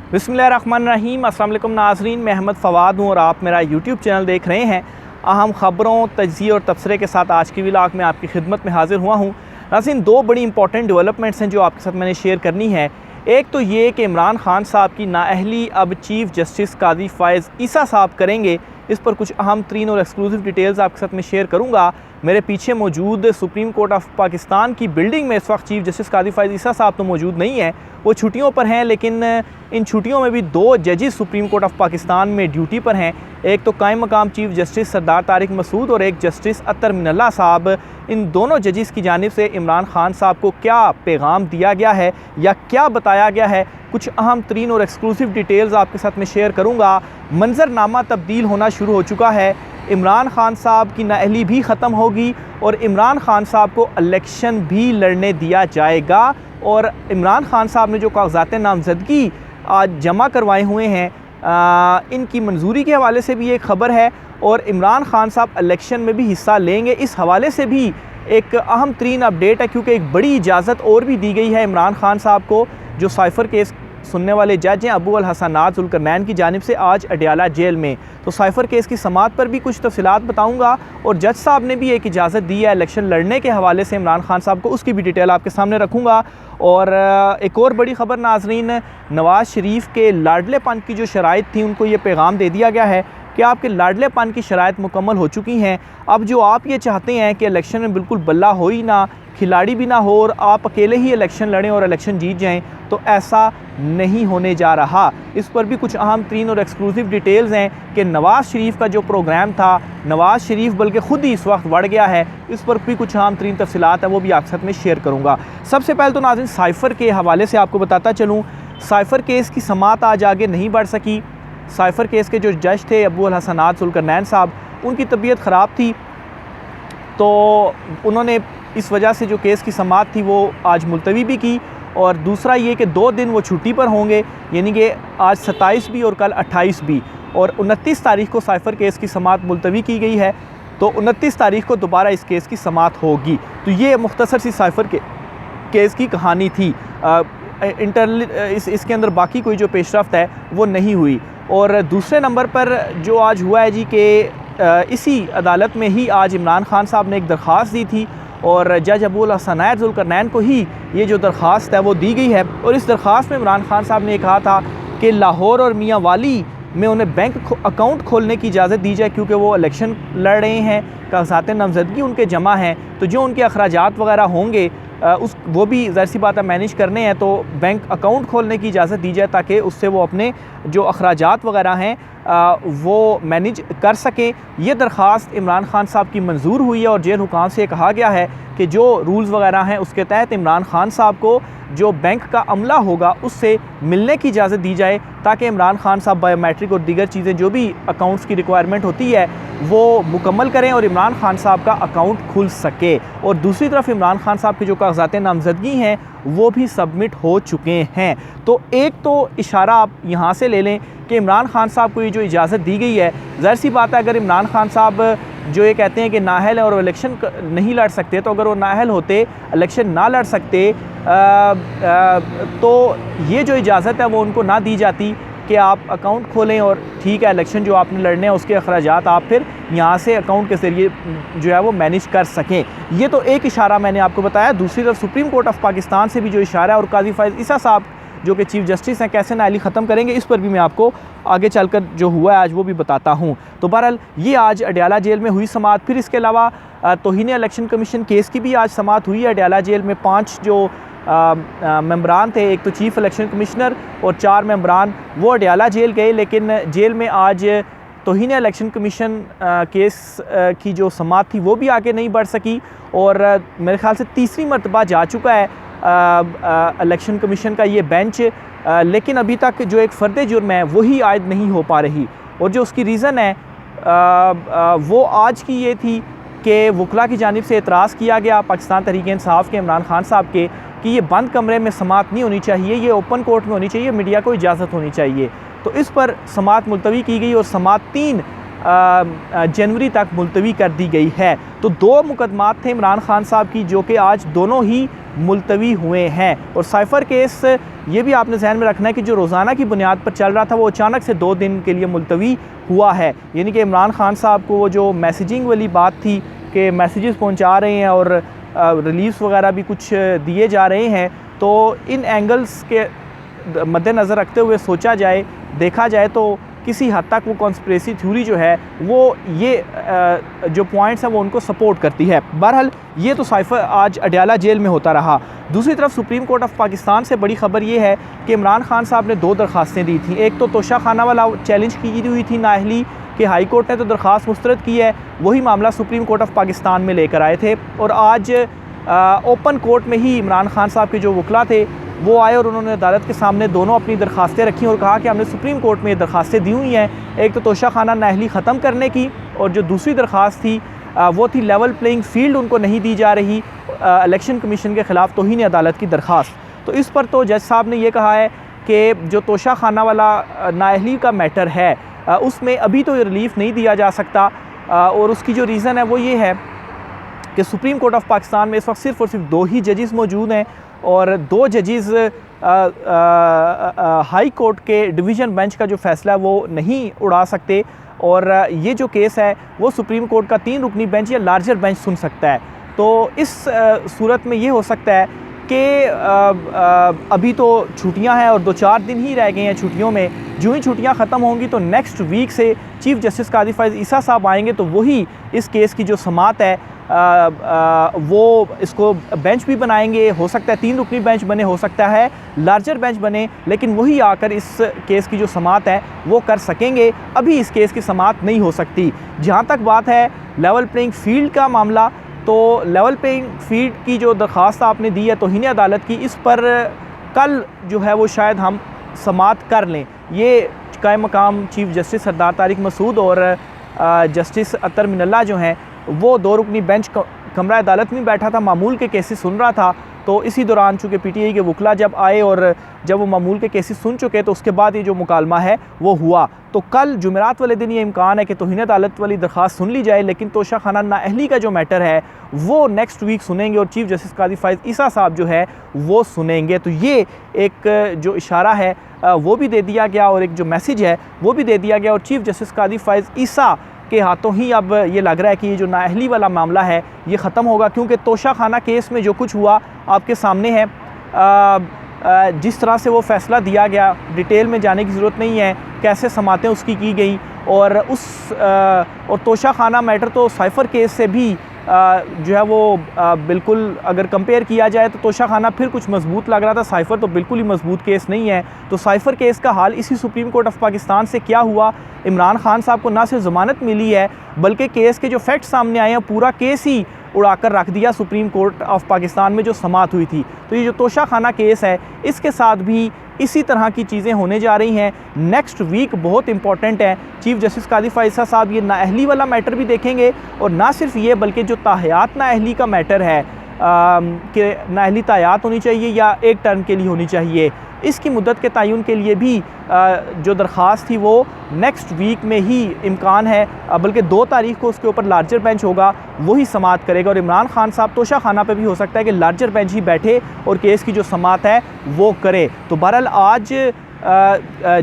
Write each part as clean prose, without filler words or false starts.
बिस्मिल्लाहिर्रहमानिर्रहीम। अस्सलाम वालेकुम नाज़रीन, मैं अहमद फ़वाद हूँ और आप मेरा यूट्यूब चैनल देख रहे हैं। अहम ख़बरों, तज्ज़िये और तबसरे के साथ आज की व्लॉग में आपकी खिदमत में हाज़िर हुआ हूँ। नाज़रीन, दो बड़ी इंपॉर्टेंट डेवलपमेंट्स हैं जो आपके साथ मैंने शेयर करनी है। एक तो ये कि इमरान खान साहब की नाअहली अब चीफ़ जस्टिस काज़ी फ़ाइज़ ईसा साहब करेंगे। इस पर कुछ अहम तरीन और एक्सक्लूसिव डिटेल्स आपके साथ मैं शेयर करूँगा। मेरे पीछे मौजूद सुप्रीम कोर्ट ऑफ पाकिस्तान की बिल्डिंग में इस वक्त चीफ़ जस्टिस काज़ी फ़ाइज़ ईसा साहब तो मौजूद नहीं है, वो छुट्टियों पर हैं। लेकिन इन छुट्टियों में भी दो जजेस सुप्रीम कोर्ट ऑफ पाकिस्तान में ड्यूटी पर हैं। एक तो कायम मकाम चीफ़ जस्टिस सरदार तारिक मसूद और एक जस्टिस अतर मिनल्ला साहब। इन दोनों जजेस की जानिब से इमरान खान साहब को क्या पैगाम दिया गया है या क्या बताया गया है, कुछ अहम तरीन और एक्सक्लूसिव डिटेल्स आपके साथ मैं शेयर करूँगा। मंजरनामा तब्दील होना शुरू हो चुका है। इमरान खान साहब की नाअहली भी ख़त्म होगी और इमरान खान साहब को इलेक्शन भी लड़ने दिया जाएगा। और इमरान खान साहब ने जो कागज़ात नामज़दगी आज जमा करवाए हुए हैं, इनकी मंजूरी के हवाले से भी एक ख़बर है और इमरान खान साहब इलेक्शन में भी हिस्सा लेंगे, इस हवाले से भी एक अहम तरीन अपडेट है। क्योंकि एक बड़ी इजाज़त और भी दी गई है इमरान खान साहब को, जो साइफ़र केस सुनने वाले जज हैं अबू अल हसनात ज़ुल्करनैन की जानिब से आज अडयाला जेल में। तो साइफ़र केस की समाअत पर भी कुछ तफसीलात बताऊंगा और जज साहब ने भी एक इजाज़त दी है इलेक्शन लड़ने के हवाले से इमरान खान साहब को, उसकी भी डिटेल आपके सामने रखूँगा। और एक और बड़ी ख़बर नाज़रीन, नवाज़ शरीफ के लाडलेपन की जो शराइत थी उनको ये पैगाम दे दिया गया है कि आपके लाडलेपन की शराइत मुकम्मल हो चुकी हैं। अब जो आप ये चाहते हैं कि इलेक्शन में बिल्कुल बल्ला हो ही ना, खिलाड़ी भी ना हो और आप अकेले ही इलेक्शन लड़ें और इलेक्शन जीत जाएं, तो ऐसा नहीं होने जा रहा। इस पर भी कुछ अहम तरीन और एक्सक्लूसिव डिटेल्स हैं कि नवाज़ शरीफ का जो प्रोग्राम था, नवाज़ शरीफ बल्कि ख़ुद ही इस वक्त बढ़ गया है। इस पर भी कुछ अहम तरीन तफसीलात है, वो भी आपके साथ में शेयर करूँगा। सबसे पहले तो नाज़रीन साइफ़र के हवाले से आपको बताता चलूँ, साइफ़र केस की समाअत आज आगे नहीं बढ़ सकी। साइफ़र केस के जो जज थे अबू अल हसनात ज़ुल्करनैन साहब, उनकी तबीयत ख़राब थी, तो उन्होंने इस वजह से जो केस की समाअत थी वो आज मुलतवी भी की। और दूसरा ये कि 2 दिन वो छुट्टी पर होंगे, यानी कि आज 27 भी और कल 28 भी, और 29 तारीख़ को साइफ़र केस की समाअत मुलतवी की गई है। तो 29 तारीख़ को दोबारा इस केस की समाअत होगी। तो ये मुख्तसर सी साइफ़र के केस की कहानी थी। इसके अंदर बाकी कोई जो पेशरफ्त है वो नहीं हुई। और दूसरे नंबर पर जो आज हुआ है जी कि इसी अदालत में ही आज इमरान खान साहब ने एक दरख्वास्त दी थी और जज अबू अल हसनात ज़ुल्करनैन को ही ये जो दरख्वास्त है वो दी गई है। और इस दरख्वास्त में इमरान खान साहब ने कहा था कि लाहौर और मियाँ वाली में उन्हें बैंक अकाउंट खोलने की इजाज़त दी जाए, क्योंकि वो इलेक्शन लड़ रहे हैं, कागज़ात नामज़दगी उनके जमा हैं, तो जो उनके अखराजात वगैरह होंगे वो भी ज़ाहिर सी बात है मैनेज करने हैं, तो बैंक अकाउंट खोलने की इजाज़त दी जाए ताकि उससे वो अपने जो अखराजात वगैरह हैं वो मैनेज कर सकें। ये दरख्वास्त इमरान खान साहब की मंजूर हुई है और जेल हुकाम से कहा गया है कि जो रूल्स वगैरह हैं उसके तहत इमरान खान साहब को जो बैंक का अमला होगा उससे मिलने की इजाज़त दी जाए, ताकि इमरान खान साहब बायोमेट्रिक और दीगर चीज़ें जो भी अकाउंट्स की रिक्वायरमेंट होती है वो मुकम्मल करें और इमरान खान साहब का अकाउंट खुल सके। और दूसरी तरफ इमरान खान साहब के जो कागज़ात नामज़दगी हैं वो भी सबमिट हो चुके हैं। तो एक तो इशारा आप यहाँ से ले लें कि इमरान खान साहब को ये जो इजाज़त दी गई है, ज़ाहिर सी बात है अगर इमरान खान साहब जो ये कहते हैं कि नाअहल है और इलेक्शन नहीं लड़ सकते, तो अगर वो नाअहल होते, इलेक्शन ना लड़ सकते, तो ये जो इजाज़त है वो उनको ना दी जाती कि आप अकाउंट खोलें और ठीक है इलेक्शन जो आपने लड़ने हैं उसके अखराजात आप फिर यहाँ से अकाउंट के ज़रिए जो है वो मैनेज कर सकें। ये तो एक इशारा मैंने आपको बताया। दूसरी तरफ सुप्रीम कोर्ट ऑफ पाकिस्तान से भी जो इशारा है और काज़ी फ़ाइज़ ईसा साहब जो कि चीफ़ जस्टिस हैं कैसे नाअहली ख़त्म करेंगे, इस पर भी मैं आपको आगे चलकर जो हुआ है आज वो भी बताता हूँ। तो बहरहाल ये आज अडयाला जेल में हुई समाअत। फिर इसके अलावा तौहीन इलेक्शन कमीशन केस की भी आज समाअत हुई है। अडयाला जेल में 5 जो मेंबरान थे, एक तो चीफ़ इलेक्शन कमिश्नर और 4 मेंबरान वो अडयाला जेल गए, लेकिन जेल में आज तौहीन इलेक्शन कमीशन केस की जो समाअत थी वो भी आगे नहीं बढ़ सकी। और मेरे ख़्याल से तीसरी मरतबा जा चुका है इलेक्शन कमीशन का ये बेंच, लेकिन अभी तक जो एक फ़र्द जुर्म है वही आयद नहीं हो पा रही। और जो उसकी रीज़न है वो आज की ये थी कि वकला की जानिब से एतराज़ किया गया पाकिस्तान तहरीक इंसाफ के इमरान खान साहब के कि ये बंद कमरे में समाअत नहीं होनी चाहिए, ये ओपन कोर्ट में होनी चाहिए, मीडिया को इजाज़त होनी चाहिए। तो इस पर समाअत मुलतवी की गई और समाअत 3 जनवरी तक मुलतवी कर दी गई है। तो 2 मुकदमात थे इमरान खान साहब की जो कि आज दोनों ही मुलतवी हुए हैं। और साइफ़र केस ये भी आपने जहन में रखना है कि जो रोज़ाना की बुनियाद पर चल रहा था वो अचानक से 2 दिन के लिए मुलतवी हुआ है। यानी कि इमरान खान साहब को वो जो मैसेजिंग वाली बात थी कि मैसेजेस पहुंचा रहे हैं और रिलीफ्स वगैरह भी कुछ दिए जा रहे हैं, तो इन एंगल्स के मद्देनज़र रखते हुए सोचा जाए, देखा जाए तो किसी हद तक वो कॉन्स्पिरेसी थ्योरी जो है वो ये जो पॉइंट्स हैं वो उनको सपोर्ट करती है। बहरहाल ये तो साइफर आज अडयाला जेल में होता रहा। दूसरी तरफ सुप्रीम कोर्ट ऑफ पाकिस्तान से बड़ी खबर ये है कि इमरान खान साहब ने 2 दरख्वास्तें दी थी। एक तो तोशा खाना वाला चैलेंज की हुई थी नाअहली कि हाई कोर्ट ने तो दरख्वास्त मुस्तरद की है, वही मामला सुप्रीम कोर्ट ऑफ पाकिस्तान में लेकर आए थे और आज ओपन कोर्ट में ही इमरान खान साहब के जो वकला थे वो आए और उन्होंने अदालत के सामने दोनों अपनी दरख्वास्तें रखी और कहा कि हमने सुप्रीम कोर्ट में ये दरख्वास्तें दी हुई हैं। एक तो तोशा खाना नाअहली ख़त्म करने की और जो दूसरी दरख्वास्त थी वो थी लेवल प्लेइंग फील्ड उनको नहीं दी जा रही, इलेक्शन कमीशन के ख़िलाफ़ तौहीन अदालत की दरख्वास्त। तो इस पर तो जज साहब ने ये कहा है कि जो तोशा खाना वाला नाअहली का मैटर है उसमें अभी तो रिलीफ नहीं दिया जा सकता और उसकी जो रीज़न है वो ये है कि सुप्रीम कोर्ट ऑफ पाकिस्तान में इस वक्त सिर्फ़ और सिर्फ 2 ही जजेस मौजूद हैं और 2 जजेस हाई कोर्ट के डिवीज़न बेंच का जो फ़ैसला है वो नहीं उड़ा सकते और ये जो केस है वो सुप्रीम कोर्ट का 3 रुकनी बेंच या लार्जर बेंच सुन सकता है। तो इस सूरत में ये हो सकता है कि अभी तो छुट्टियां हैं और 2-4 दिन ही रह गए हैं छुट्टियों में। जो ही छुट्टियां ख़त्म होंगी तो नेक्स्ट वीक से चीफ़ जस्टिस कादी फ़ैज़ ईसा साहब आएंगे तो वही इस केस की जो समात है वो इसको बेंच भी बनाएंगे। हो सकता है 3 रुकनी बेंच बने, हो सकता है लार्जर बेंच बने, लेकिन वही आकर इस केस की जो समात है वो कर सकेंगे। अभी इस केस की समात नहीं हो सकती। जहाँ तक बात है लेवल प्लेइंग फील्ड का मामला, तो लेवल प्लेइंग फील्ड की जो दरख्वास्त आपने दी है तौहीन अदालत की, इस पर कल जो है वो शायद हम समात कर लें। ये कायम मकाम चीफ़ जस्टिस सरदार तारिक मसूद और जस्टिस अतर मिनल्ला जो हैं वो 2 रुकनी बेंच कमरा अदालत में बैठा था, मामूल के केसेस सुन रहा था। तो इसी दौरान चूँकि PTI के वकला जब आए और जब वो मामूल के केसेस सुन चुके तो उसके बाद ये जो मुकालमा है वो हुआ। तो कल जुमेरात वाले दिन ये इम्कान है कि तौहीन अदालत वाली दरख्वास्त सुन ली जाए, लेकिन तोशा खाना नाअहली का जो मैटर है वो नेक्स्ट वीक सुनेंगे और चीफ़ जस्टिस कादी फ़ैज़ ईसा साहब जो है वो सुनेंगे। तो ये एक जो इशारा है वो भी दे दिया गया और एक जो मैसेज है वो भी दे दिया गया और चीफ़ जस्टिस कादी फ़ैज़ ईसा के हाथों ही अब ये लग रहा है कि ये जो नाअहली वाला मामला है ये ख़त्म होगा, क्योंकि तोशा खाना केस में जो कुछ हुआ आपके सामने है। जिस तरह से वो फ़ैसला दिया गया डिटेल में जाने की ज़रूरत नहीं है, कैसे समातें उसकी की गई और और तोशा खाना मैटर तो साइफ़र केस से भी जो है वो बिल्कुल अगर कंपेयर किया जाए तो तोशा खाना फिर कुछ मजबूत लग रहा था, साइफ़र तो बिल्कुल ही मजबूत केस नहीं है। तो साइफ़र केस का हाल इसी सुप्रीम कोर्ट ऑफ पाकिस्तान से क्या हुआ, इमरान खान साहब को ना सिर्फ ज़मानत मिली है बल्कि केस के जो फैक्ट सामने आए हैं पूरा केस ही उड़ाकर रख दिया सुप्रीम कोर्ट ऑफ पाकिस्तान में जो समात हुई थी। तो ये जो तोशा खाना केस है इसके साथ भी इसी तरह की चीज़ें होने जा रही हैं। नेक्स्ट वीक बहुत इंपॉर्टेंट है। चीफ़ जस्टिस कादी फ़ैज़ ईसा साहब ये नाअहली वाला मैटर भी देखेंगे और ना सिर्फ ये बल्कि जो ताहयात नाअहली का मैटर है कि नाअहली ताहयात होनी चाहिए या एक टर्म के लिए होनी चाहिए, इसकी मुद्दत के तयन के लिए भी जो दरख्वास्त थी वो नेक्स्ट वीक में ही इम्कान है, बल्कि 2 तारीख को उसके ऊपर लार्जर बेंच होगा, वही समात करेगा और इमरान खान साहब तोशा खाना पे भी हो सकता है कि लार्जर बेंच ही बैठे और केस की जो समात है वो करे। तो बहरहाल आज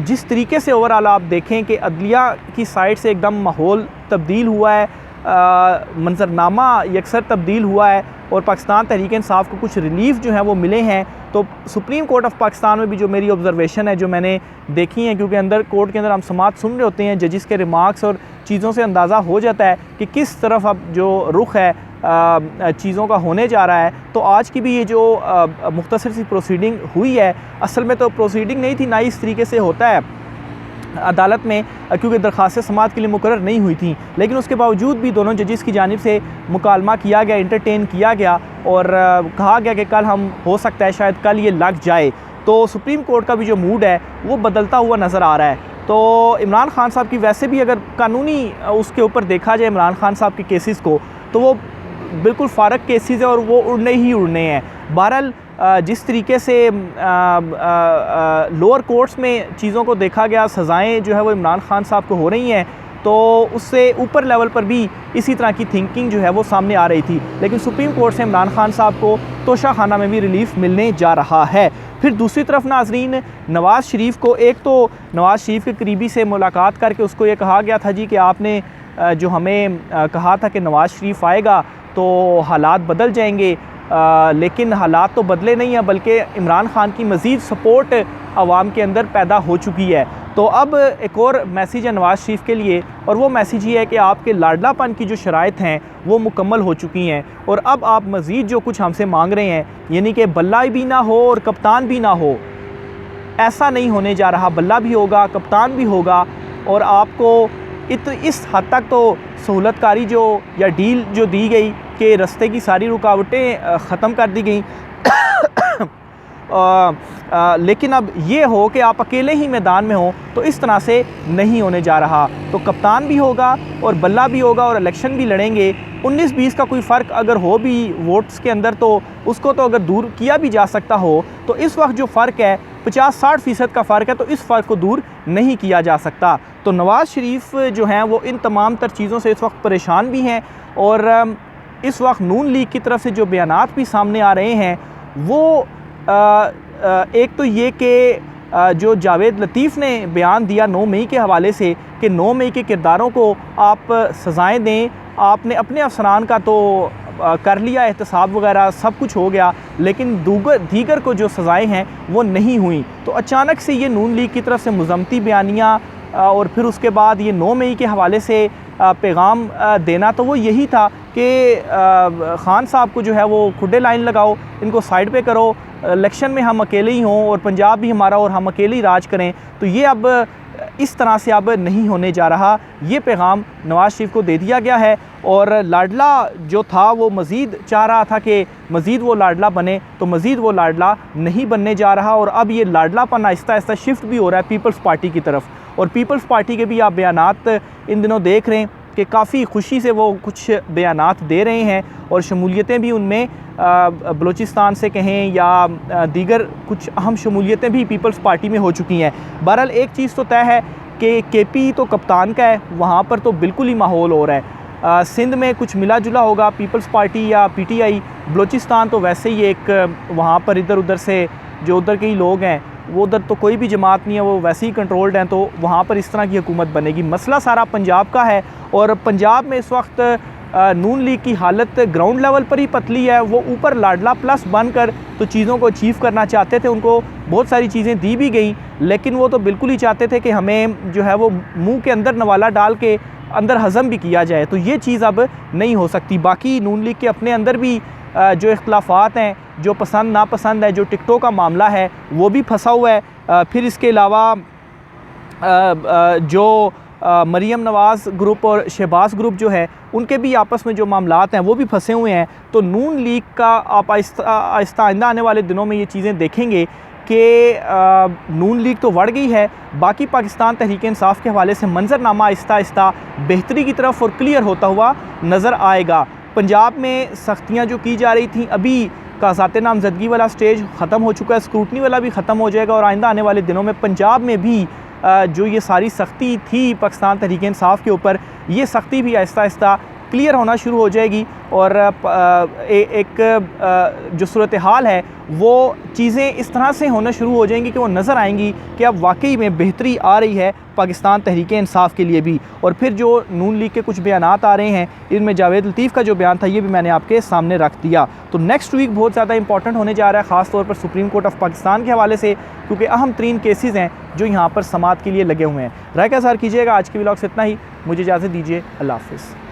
जिस तरीके से ओवरऑल आप देखें कि अदलिया की साइड से एकदम माहौल तब्दील हुआ है, मंजरनामा यकसर तब्दील हुआ है और पाकिस्तान तहरीक इंसाफ को कुछ रिलीफ जो है वो मिले हैं। तो सुप्रीम कोर्ट ऑफ पाकिस्तान में भी जो मेरी ऑब्जर्वेशन है, जो मैंने देखी है, क्योंकि अंदर कोर्ट के अंदर हम समात सुन रहे होते हैं, जजिस के रिमार्क्स और चीज़ों से अंदाज़ा हो जाता है कि किस तरफ अब जो रुख है चीज़ों का होने जा रहा है। तो आज की भी ये जो मुख्तसर सी प्रोसीडिंग हुई है, असल में तो प्रोसीडिंग नहीं थी, ना इस तरीके से होता है अदालत में, क्योंकि दरख्वास्त समात के लिए मुकर्रर नहीं हुई थी, लेकिन उसके बावजूद भी दोनों जजिस की जानिब से मुकालमा किया गया, इंटरटेन किया गया और कहा गया कि कल हम हो सकता है शायद कल ये लग जाए। तो सुप्रीम कोर्ट का भी जो मूड है वो बदलता हुआ नज़र आ रहा है। तो इमरान खान साहब की वैसे भी अगर कानूनी उसके ऊपर देखा जाए इमरान खान साहब के केसेस को, तो वो बिल्कुल फ़ारग केसेस है और वो उड़ने ही उड़ने हैं। बहरहाल जिस तरीके से लोअर कोर्ट्स में चीज़ों को देखा गया, सज़ाएं जो है वो इमरान खान साहब को हो रही हैं, तो उससे ऊपर लेवल पर भी इसी तरह की थिंकिंग जो है वो सामने आ रही थी। लेकिन सुप्रीम कोर्ट से इमरान खान साहब को तोशा खाना में भी रिलीफ मिलने जा रहा है। फिर दूसरी तरफ नाजरीन, नवाज़ शरीफ को, एक तो नवाज़ शरीफ के करीबी से मुलाकात करके उसको ये कहा गया था जी कि आपने जो हमें कहा था कि नवाज़ शरीफ आएगा तो हालात बदल जाएंगे, लेकिन हालात तो बदले नहीं हैं, बल्कि इमरान खान की मज़ीद सपोर्ट आवाम के अंदर पैदा हो चुकी है। तो अब एक और मैसेज है नवाज़ शरीफ के लिए, और वो मैसेज ये है कि आपके लाडलापन की जो शराइत हैं वो मुकम्मल हो चुकी हैं, और अब आप मज़ीद जो कुछ हमसे मांग रहे हैं, यानी कि बल्ला भी ना हो और कप्तान भी ना हो, ऐसा नहीं होने जा रहा। बल्ला भी होगा, कप्तान भी होगा, और आपको इस हद तक तो सहूलतकारी जो या डील जो दी गई कि रास्ते की सारी रुकावटें ख़त्म कर दी गई लेकिन अब ये हो कि आप अकेले ही मैदान में हो, तो इस तरह से नहीं होने जा रहा। तो कप्तान भी होगा और बल्ला भी होगा और इलेक्शन भी लड़ेंगे। 19-20 का कोई फ़र्क अगर हो भी वोट्स के अंदर, तो उसको तो अगर दूर किया भी जा सकता हो, तो इस वक्त जो फ़र्क है 50-60% का फ़र्क है, तो इस फ़र्क को दूर नहीं किया जा सकता। तो नवाज़ शरीफ जो हैं वो इन तमाम तर चीज़ों से इस वक्त परेशान भी हैं, और इस वक्त नून लीग की तरफ से जो बयानात भी सामने आ रहे हैं वो एक तो ये कि जो जावेद लतीफ़ ने बयान दिया 9 मई के हवाले से कि 9 मई के किरदारों को आप सज़ाएँ दें, आपने अपने अफसरान का तो कर लिया, एहतसाब वगैरह सब कुछ हो गया, लेकिन दीगर को जो सज़ाएँ हैं वो नहीं हुई। तो अचानक से ये नून लीग की तरफ से मुज़म्मती बयानियाँ, और फिर उसके बाद ये 9 मई के हवाले से पैगाम देना, तो वो यही था कि ख़ान साहब को जो है वो खुडे लाइन लगाओ, इनको साइड पे करो, इलेक्शन में हम अकेले ही हों और पंजाब भी हमारा और हम अकेले ही राज करें। तो ये अब इस तरह से अब नहीं होने जा रहा। ये पैगाम नवाज़ शरीफ को दे दिया गया है, और लाडला जो था वो मज़ीद चाह रहा था कि मज़ीद वो लाडला बने, तो मज़ीद वो लाडला नहीं बनने जा रहा। और अब ये लाडलापन आहिस्ता आहिस्ता शिफ्ट भी हो रहा है पीपल्स पार्टी की तरफ, और पीपल्स पार्टी के भी आप बयानात इन दिनों देख रहे हैं कि काफ़ी खुशी से वो कुछ बयानात दे रहे हैं, और शमूलियतें भी उनमें बलूचिस्तान से कहें या दीगर कुछ अहम शमूलियतें भी पीपल्स पार्टी में हो चुकी हैं। बहरहाल एक चीज़ तो तय है कि केपी तो कप्तान का है, वहाँ पर तो बिल्कुल ही माहौल हो रहा है। सिंध में कुछ मिला जुला होगा पीपल्स पार्टी या पीटीआई, बलूचिस्तान तो वैसे ही एक वहाँ पर इधर उधर से जो उधर के ही लोग हैं, वो उधर तो कोई भी जमात नहीं है, वो वैसे ही कंट्रोल्ड हैं, तो वहाँ पर इस तरह की हुकूमत बनेगी। मसला सारा पंजाब का है, और पंजाब में इस वक्त नून लीग की हालत ग्राउंड लेवल पर ही पतली है। वो ऊपर लाडला प्लस बनकर तो चीज़ों को अचीव करना चाहते थे, उनको बहुत सारी चीज़ें दी भी गई, लेकिन वो तो बिल्कुल ही चाहते थे कि हमें जो है वो मुंह के अंदर नवाला डाल के अंदर हज़म भी किया जाए, तो ये चीज़ अब नहीं हो सकती। बाकी नून लीग के अपने अंदर भी जो इख्तलाफात हैं, जो पसंद नापसंद है, जो टिकटों का मामला है वो भी फंसा हुआ है। फिर इसके अलावा जो मरीम नवाज़ ग्रुप और शहबाज ग्रुप जो है, उनके भी आपस में जो मामलात हैं वो भी फंसे हुए हैं। तो नून लीग का आप आहिस्ता आइंदा आने वाले दिनों में ये चीज़ें देखेंगे कि नून लीग तो बढ़ गई है, बाकी पाकिस्तान तहरीक इंसाफ के हवाले से मंजरनामा आहिस्ता आहिस्ता बेहतरी की तरफ और क्लियर होता हुआ नज़र आएगा। पंजाब में सख्तियाँ जो की जा रही थी, अभी काज़ात नामजदगी वाला स्टेज ख़त्म हो चुका है, स्क्रूटनी वाला भी ख़त्म हो जाएगा, और आइंदा आने वाले दिनों में पंजाब में भी जो ये सारी सख्ती थी पाकिस्तान तहरीक इंसाफ के ऊपर, ये सख्ती भी आहिस्ता आहिस्ता क्लियर होना शुरू हो जाएगी, और एक जो सूरत हाल है वो चीज़ें इस तरह से होना शुरू हो जाएंगी कि वो नज़र आएंगी कि अब वाकई में बेहतरी आ रही है पाकिस्तान तहरीक इंसाफ के लिए भी। और फिर जो नून लीग के कुछ बयानात आ रहे हैं, इनमें जावेद लतीफ़ का जो बयान था ये भी मैंने आपके सामने रख दिया। तो नेक्स्ट वीक बहुत ज़्यादा इंपॉर्टेंट होने जा रहा है, ख़ास तौर पर सुप्रीम कोर्ट ऑफ पाकिस्तान के हवाले से, क्योंकि अहम तरीन केसेस हैं जो यहाँ पर समाअत के लिए लगे हुए हैं। राय का इज़हार कीजिएगा। आज के व्लॉग से इतना ही, मुझे इजाज़त दीजिए। अल्लाह हाफ़िज़।